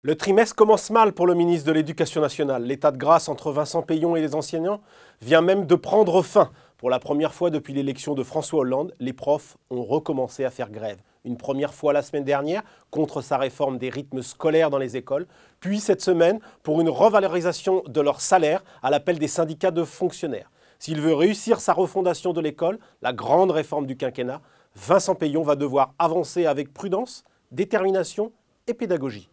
Le trimestre commence mal pour le ministre de l'Éducation nationale. L'état de grâce entre Vincent Peillon et les enseignants vient même de prendre fin. Pour la première fois depuis l'élection de François Hollande, les profs ont recommencé à faire grève. Une première fois la semaine dernière contre sa réforme des rythmes scolaires dans les écoles, puis cette semaine pour une revalorisation de leur salaire à l'appel des syndicats de fonctionnaires. S'il veut réussir sa refondation de l'école, la grande réforme du quinquennat, Vincent Peillon va devoir avancer avec prudence, détermination et pédagogie.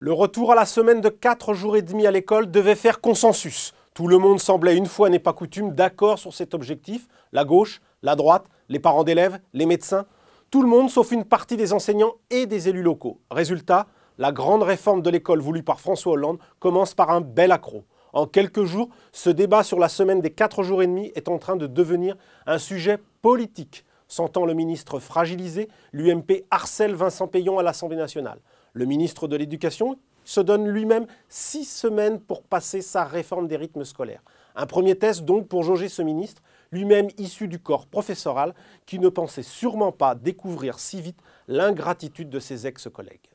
Le retour à la semaine de 4 jours et demi à l'école devait faire consensus. Tout le monde semblait, une fois n'est pas coutume, d'accord sur cet objectif. La gauche, la droite, les parents d'élèves, les médecins. Tout le monde sauf une partie des enseignants et des élus locaux. Résultat, la grande réforme de l'école voulue par François Hollande commence par un bel accroc. En quelques jours, ce débat sur la semaine des 4 jours et demi est en train de devenir un sujet politique. Sentant le ministre fragilisé, l'UMP harcèle Vincent Peillon à l'Assemblée nationale. Le ministre de l'Éducation se donne lui-même 6 semaines pour passer sa réforme des rythmes scolaires. Un premier test donc pour jauger ce ministre, lui-même issu du corps professoral, qui ne pensait sûrement pas découvrir si vite l'ingratitude de ses ex-collègues.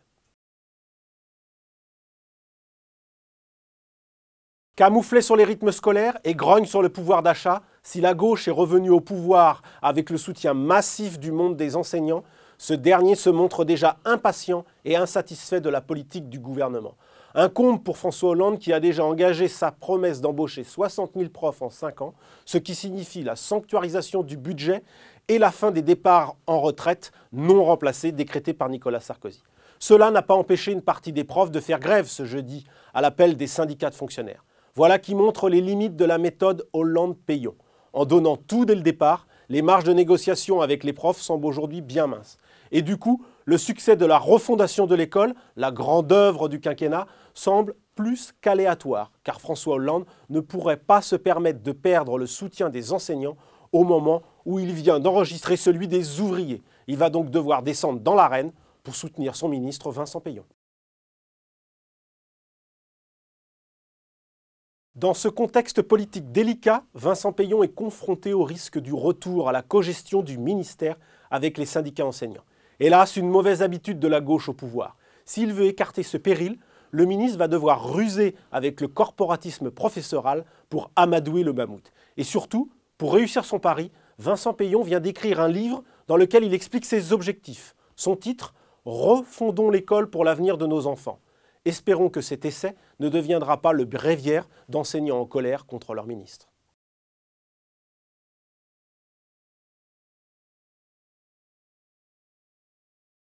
Camouflé sur les rythmes scolaires et grogne sur le pouvoir d'achat, si la gauche est revenue au pouvoir avec le soutien massif du monde des enseignants, ce dernier se montre déjà impatient et insatisfait de la politique du gouvernement. Un comble pour François Hollande qui a déjà engagé sa promesse d'embaucher 60 000 profs en 5 ans, ce qui signifie la sanctuarisation du budget et la fin des départs en retraite non remplacés décrétés par Nicolas Sarkozy. Cela n'a pas empêché une partie des profs de faire grève ce jeudi à l'appel des syndicats de fonctionnaires. Voilà qui montre les limites de la méthode Hollande-Peillon. En donnant tout dès le départ, les marges de négociation avec les profs semblent aujourd'hui bien minces. Et du coup, le succès de la refondation de l'école, la grande œuvre du quinquennat, semble plus qu'aléatoire, car François Hollande ne pourrait pas se permettre de perdre le soutien des enseignants au moment où il vient d'enregistrer celui des ouvriers. Il va donc devoir descendre dans l'arène pour soutenir son ministre Vincent Peillon. Dans ce contexte politique délicat, Vincent Peillon est confronté au risque du retour à la cogestion du ministère avec les syndicats enseignants. Hélas, une mauvaise habitude de la gauche au pouvoir. S'il veut écarter ce péril, le ministre va devoir ruser avec le corporatisme professoral pour amadouer le mammouth. Et surtout, pour réussir son pari, Vincent Peillon vient d'écrire un livre dans lequel il explique ses objectifs. Son titre, « Refondons l'école pour l'avenir de nos enfants ». Espérons que cet essai ne deviendra pas le bréviaire d'enseignants en colère contre leur ministre.